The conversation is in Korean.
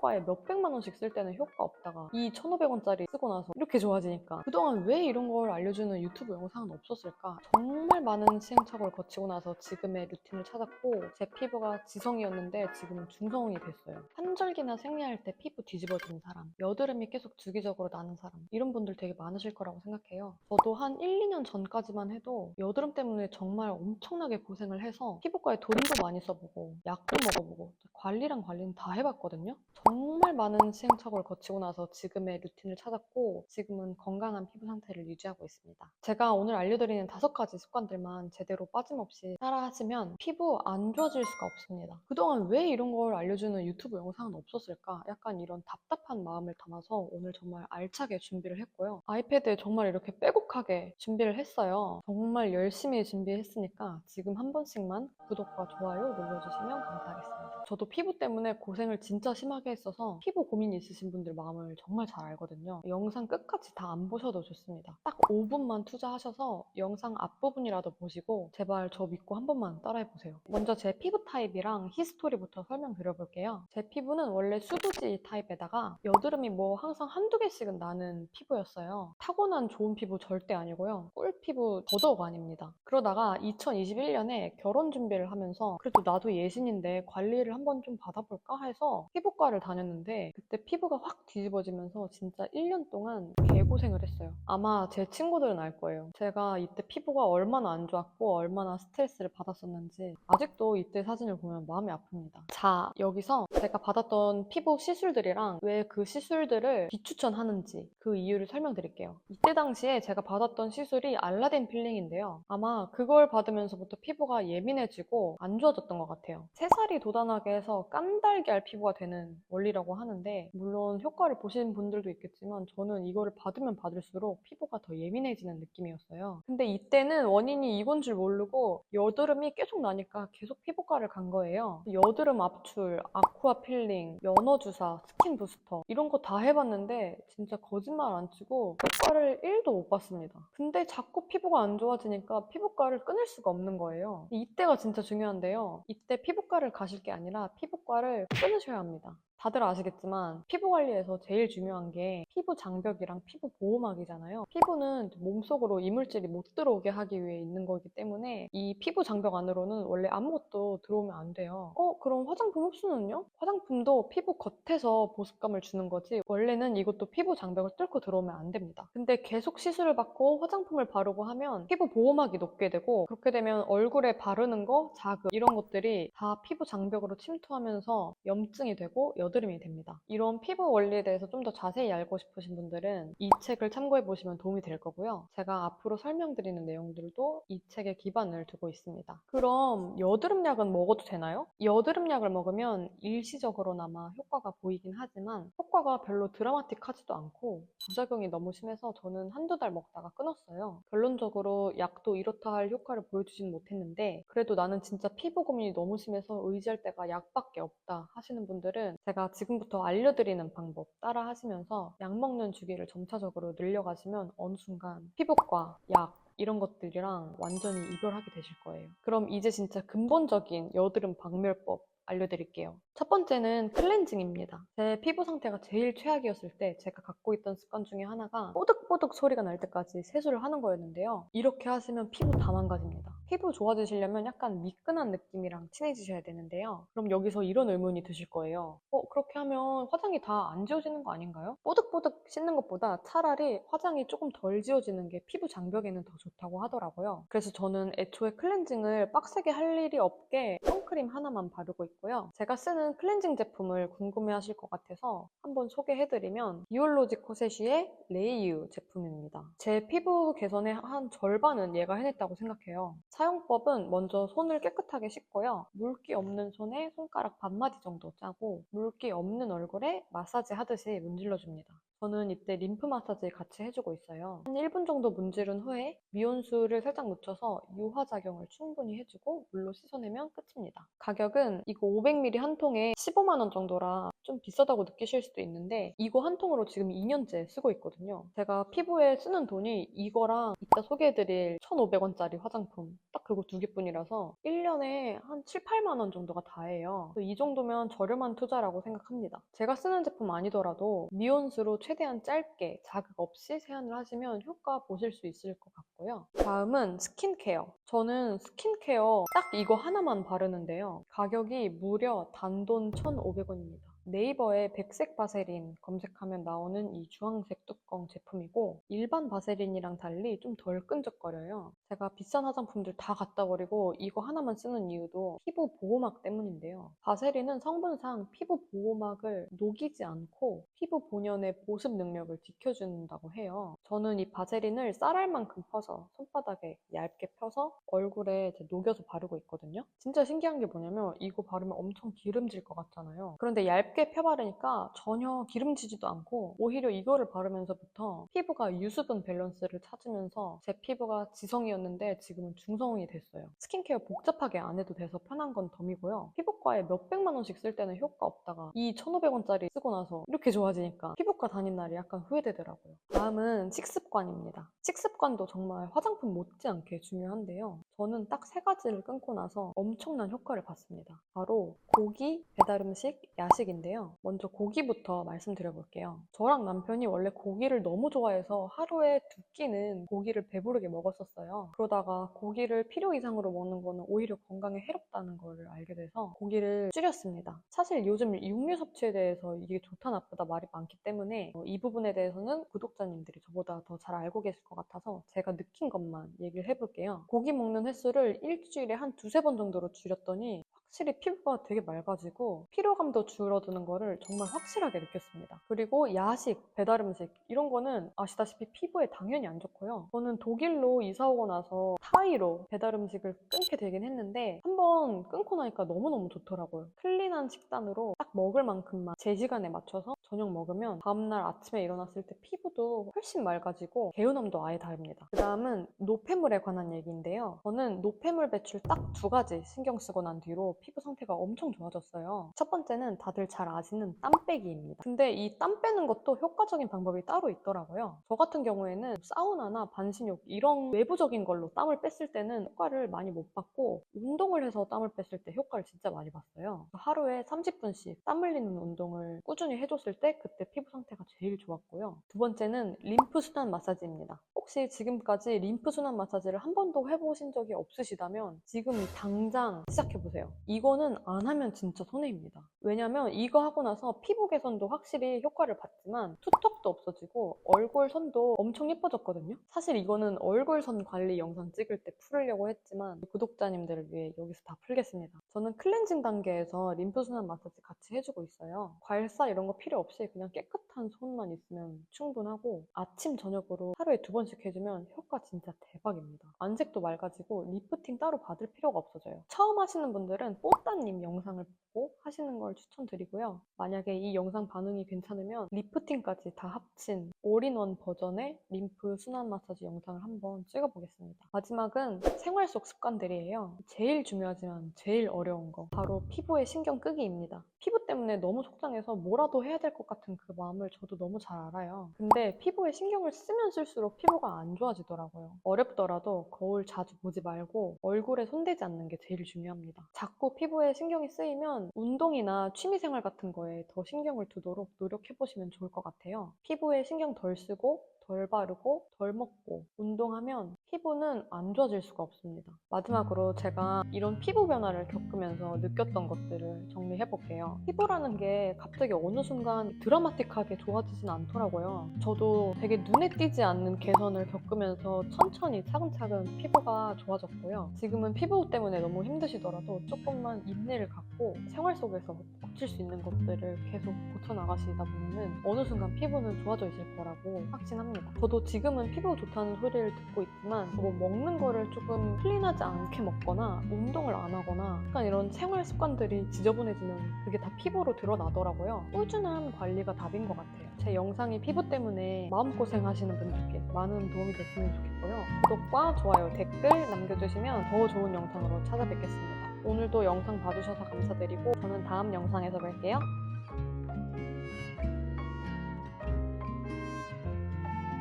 피부과에 몇백만 원씩 쓸 때는 효과 없다가 이 1,500원짜리 쓰고 나서 이렇게 좋아지니까 그동안 왜 이런 걸 알려주는 유튜브 영상은 없었을까? 정말 많은 시행착오를 거치고 나서 지금의 루틴을 찾았고 제 피부가 지성이었는데 지금은 중성이 됐어요. 환절기나 생리할 때 피부 뒤집어지는 사람, 여드름이 계속 주기적으로 나는 사람, 이런 분들 되게 많으실 거라고 생각해요. 저도 한 1, 2년 전까지만 해도 여드름 때문에 정말 엄청나게 고생을 해서 피부과에 돈도 많이 써보고 약도 먹어보고 관리는 다 해봤거든요. 정말 많은 시행착오를 거치고 나서 지금의 루틴을 찾았고 지금은 건강한 피부 상태를 유지하고 있습니다. 제가 오늘 알려드리는 5가지 습관들만 제대로 빠짐없이 따라하시면 피부 안 좋아질 수가 없습니다. 그동안 왜 이런 걸 알려주는 유튜브 영상은 없었을까? 약간 이런 답답한 마음을 담아서 오늘 정말 알차게 준비를 했고요. 아이패드에 정말 이렇게 빼곡하게 준비를 했어요. 정말 열심히 준비했으니까 지금 한 번씩만 구독과 좋아요 눌러주시면 감사하겠습니다. 저도 피부 때문에 고생을 진짜 심하게 했어서 피부 고민이 있으신 분들 마음을 정말 잘 알거든요. 영상 끝까지 다 안 보셔도 좋습니다. 딱 5분만 투자하셔서 영상 앞부분이라도 보시고 제발 저 믿고 한 번만 따라해보세요. 먼저 제 피부 타입이랑 히스토리부터 설명드려볼게요. 제 피부는 원래 수부지 타입에다가 여드름이 뭐 항상 한두 개씩은 나는 피부였어요. 타고난 좋은 피부 절대 아니고요. 꿀 피부 더더욱 아닙니다. 그러다가 2021년에 결혼 준비를 하면서 그래도 나도 예신인데 관리를 한번 좀 받아볼까 해서 피부과를 다녔는데 그때 피부가 확 뒤집어지면서 진짜 1년 동안 개고생을 했어요. 아마 제 친구들은 알 거예요. 제가 이때 피부가 얼마나 안 좋았고 얼마나 스트레스를 받았었는지 아직도 이때 사진을 보면 마음이 아픕니다. 자, 여기서 제가 받았던 피부 시술들이랑 왜 그 시술들을 비추천하는지 그 이유를 설명드릴게요. 이때 당시에 제가 받았던 시술이 알라딘 필링인데요. 아마 그걸 받으면서부터 피부가 예민해지고 안 좋아졌던 것 같아요. 새살이 돋아나게 해서 깐달걀 피부가 되는 원리라고 하는데 물론 효과를 보신 분들도 있겠지만 저는 이거를 받으면 받을수록 피부가 더 예민해지는 느낌이었어요. 근데 이때는 원인이 이건 줄 모르고 여드름이 계속 나니까 계속 피부과를 간 거예요. 여드름 압출, 아쿠아 필링, 연어 주사, 스킨 부스터 이런 거 다 해봤는데 진짜 거짓말 안 치고 효과를 1도 못 봤습니다. 근데 자꾸 피부가 안 좋아지니까 피부과를 끊을 수가 없는 거예요. 이때가 진짜 중요한데요. 이때 피부과를 가실 게 아니라 피부과를 끊으셔야 합니다. 다들 아시겠지만 피부 관리에서 제일 중요한 게 피부 장벽이랑 피부 보호막이잖아요. 피부는 몸속으로 이물질이 못 들어오게 하기 위해 있는 거기 때문에 이 피부 장벽 안으로는 원래 아무것도 들어오면 안 돼요. 그럼 화장품 흡수는요? 화장품도 피부 겉에서 보습감을 주는 거지 원래는 이것도 피부 장벽을 뚫고 들어오면 안 됩니다. 근데 계속 시술을 받고 화장품을 바르고 하면 피부 보호막이 녹게 되고 그렇게 되면 얼굴에 바르는 거, 자극 이런 것들이 다 피부 장벽으로 침투하면서 염증이 되고 여드름이 됩니다. 이런 피부 원리에 대해서 좀 더 자세히 알고 싶으신 분들은 이 책을 참고해 보시면 도움이 될 거고요. 제가 앞으로 설명드리는 내용들도 이 책에 기반을 두고 있습니다. 그럼 여드름약은 먹어도 되나요? 여드름약을 먹으면 일시적으로나마 효과가 보이긴 하지만 효과가 별로 드라마틱하지도 않고 부작용이 너무 심해서 저는 한두 달 먹다가 끊었어요. 결론적으로 약도 이렇다 할 효과를 보여주진 못했는데 그래도 나는 진짜 피부 고민이 너무 심해서 의지할 데가 약밖에 없다 하시는 분들은 제가 지금부터 알려드리는 방법 따라 하시면서 약 먹는 주기를 점차적으로 늘려가시면 어느 순간 피부과, 약 이런 것들이랑 완전히 이별하게 되실 거예요. 그럼 이제 진짜 근본적인 여드름 박멸법 알려드릴게요. 첫 번째는 클렌징입니다. 제 피부 상태가 제일 최악이었을 때 제가 갖고 있던 습관 중에 하나가 뽀득뽀득 소리가 날 때까지 세수를 하는 거였는데요. 이렇게 하시면 피부 다 망가집니다. 피부 좋아지시려면 약간 미끈한 느낌이랑 친해지셔야 되는데요. 그럼 여기서 이런 의문이 드실 거예요. 그렇게 하면 화장이 다 안 지워지는 거 아닌가요? 뽀득뽀득 씻는 것보다 차라리 화장이 조금 덜 지워지는 게 피부 장벽에는 더 좋다고 하더라고요. 그래서 저는 애초에 클렌징을 빡세게 할 일이 없게 선크림 하나만 바르고 있고요. 제가 쓰는 클렌징 제품을 궁금해하실 것 같아서 한번 소개해드리면 비올로지 코세쉬의 레이유 제품입니다. 제 피부 개선의 한 절반은 얘가 해냈다고 생각해요. 사용법은 먼저 손을 깨끗하게 씻고요. 물기 없는 손에 손가락 반마디 정도 짜고 물기 없는 얼굴에 마사지 하듯이 문질러줍니다. 저는 이때 림프 마사지 같이 해주고 있어요. 한 1분 정도 문지른 후에 미온수를 살짝 묻혀서 유화작용을 충분히 해주고 물로 씻어내면 끝입니다. 가격은 이거 500ml 한 통에 15만 원 정도라 좀 비싸다고 느끼실 수도 있는데 이거 한 통으로 지금 2년째 쓰고 있거든요. 제가 피부에 쓰는 돈이 이거랑 이따 소개해드릴 1,500원짜리 화장품 딱 그거 두 개뿐이라서 1년에 한 7, 8만 원 정도가 다예요. 이 정도면 저렴한 투자라고 생각합니다. 제가 쓰는 제품 아니더라도 미온수로 최대한 짧게 자극 없이 세안을 하시면 효과 보실 수 있을 것 같고요. 다음은 스킨케어. 저는 스킨케어 딱 이거 하나만 바르는데요. 가격이 무려 단돈 1,500원입니다. 네이버에 백색 바세린 검색하면 나오는 이 주황색 뚜껑 제품이고 일반 바세린이랑 달리 좀 덜 끈적거려요. 제가 비싼 화장품들 다 갖다 버리고 이거 하나만 쓰는 이유도 피부 보호막 때문인데요. 바세린은 성분상 피부 보호막을 녹이지 않고 피부 본연의 보습 능력을 지켜준다고 해요. 저는 이 바세린을 쌀알만큼 퍼서 손바닥에 얇게 펴서 얼굴에 이제 녹여서 바르고 있거든요. 진짜 신기한 게 뭐냐면 이거 바르면 엄청 기름질 것 같잖아요. 그런데 얇게 펴바르니까 전혀 기름지지도 않고 오히려 이거를 바르면서부터 피부가 유수분 밸런스를 찾으면서 제 피부가 지성이었는데 지금은 중성이 됐어요. 스킨케어 복잡하게 안 해도 돼서 편한 건 덤이고요. 피부과에 몇백만 원씩 쓸 때는 효과 없다가 이 1,500원짜리 쓰고 나서 이렇게 좋아지니까 피부과 다닌 날이 약간 후회되더라고요. 다음은 식습관입니다. 식습관도 정말 화장품 못지않게 중요한데요. 저는 딱 3가지를 끊고 나서 엄청난 효과를 봤습니다. 바로 고기, 배달음식, 야식인데요. 먼저 고기부터 말씀드려볼게요. 저랑 남편이 원래 고기를 너무 좋아해서 하루에 2끼는 고기를 배부르게 먹었었어요. 그러다가 고기를 필요 이상으로 먹는 거는 오히려 건강에 해롭다는 걸 알게 돼서 고기를 줄였습니다. 사실 요즘 육류 섭취에 대해서 이게 좋다 나쁘다 말이 많기 때문에 이 부분에 대해서는 구독자님들이 저보다 더 잘 알고 계실 것 같아서 제가 느낀 것만 얘기를 해볼게요. 고기 먹는 횟수를 일주일에 한 2-3번 정도로 줄였더니 확실히 피부가 되게 맑아지고 피로감도 줄어드는 거를 정말 확실하게 느꼈습니다. 그리고 야식, 배달음식 이런 거는 아시다시피 피부에 당연히 안 좋고요. 저는 독일로 이사 오고 나서 타이로 배달음식을 끊게 되긴 했는데 한번 끊고 나니까 너무너무 좋더라고요. 클린한 식단으로 딱 먹을 만큼만 제 시간에 맞춰서 저녁 먹으면 다음날 아침에 일어났을 때 피부도 훨씬 맑아지고 개운함도 아예 다릅니다. 그 다음은 노폐물에 관한 얘기인데요. 저는 노폐물 배출 딱 2가지 신경 쓰고 난 뒤로 피부 상태가 엄청 좋아졌어요. 첫 번째는 다들 잘 아시는 땀 빼기입니다. 근데 이 땀 빼는 것도 효과적인 방법이 따로 있더라고요. 저 같은 경우에는 사우나나 반신욕 이런 외부적인 걸로 땀을 뺐을 때는 효과를 많이 못 봤고 운동을 해서 땀을 뺐을 때 효과를 진짜 많이 봤어요. 하루에 30분씩 땀 흘리는 운동을 꾸준히 해줬을 때 그때 피부 상태가 제일 좋았고요. 두 번째는 림프 순환 마사지입니다. 혹시 지금까지 림프 순환 마사지를 한 번도 해보신 적이 없으시다면 지금 당장 시작해보세요. 이거는 안 하면 진짜 손해입니다. 왜냐면 이거 하고 나서 피부 개선도 확실히 효과를 봤지만 투턱도 없어지고 얼굴 선도 엄청 예뻐졌거든요. 사실 이거는 얼굴 선 관리 영상 찍을 때 풀으려고 했지만 구독자님들을 위해 여기서 다 풀겠습니다. 저는 클렌징 단계에서 림프 순환 마사지 같이 해주고 있어요. 괄사 이런 거 필요 없이 그냥 깨끗한 손만 있으면 충분하고 아침 저녁으로 하루에 2번씩 해주면 효과 진짜 대박입니다. 안색도 맑아지고 리프팅 따로 받을 필요가 없어져요. 처음 하시는 분들은 뽀따님 영상을 보고 하시는 걸 추천드리고요. 만약에 이 영상 반응이 괜찮으면 리프팅까지 다 합친 올인원 버전의 림프 순환 마사지 영상을 한번 찍어보겠습니다. 마지막은 생활 속 습관들이에요. 제일 중요하지만 제일 어려운 거 바로 피부의 신경 끄기입니다. 피부 때문에 너무 속상해서 뭐라도 해야 될 것 같은 그 마음을 저도 너무 잘 알아요. 근데 피부에 신경을 쓰면 쓸수록 피부가 안 좋아지더라고요. 어렵더라도 거울 자주 보지 말고 얼굴에 손대지 않는 게 제일 중요합니다. 자꾸 피부에 신경이 쓰이면 운동이나 취미생활 같은 거에 더 신경을 두도록 노력해보시면 좋을 것 같아요. 피부에 신경 덜 쓰고 덜 바르고 덜 먹고 운동하면 피부는 안 좋아질 수가 없습니다. 마지막으로 제가 이런 피부 변화를 겪으면서 느꼈던 것들을 정리해볼게요. 피부라는 게 갑자기 어느 순간 드라마틱하게 좋아지진 않더라고요. 저도 되게 눈에 띄지 않는 개선을 겪으면서 천천히 차근차근 피부가 좋아졌고요. 지금은 피부 때문에 너무 힘드시더라도 조금만 인내를 갖고 생활 속에서 고칠 수 있는 것들을 계속 고쳐나가시다 보면 어느 순간 피부는 좋아져 있을 거라고 확신합니다. 합니다. 저도 지금은 피부 좋다는 소리를 듣고 있지만 뭐 먹는 거를 조금 클린하지 않게 먹거나 운동을 안 하거나 약간 이런 생활 습관들이 지저분해지면 그게 다 피부로 드러나더라고요. 꾸준한 관리가 답인 것 같아요. 제 영상이 피부 때문에 마음고생 하시는 분들께 많은 도움이 됐으면 좋겠고요. 구독과 좋아요, 댓글 남겨주시면 더 좋은 영상으로 찾아뵙겠습니다. 오늘도 영상 봐주셔서 감사드리고 저는 다음 영상에서 뵐게요.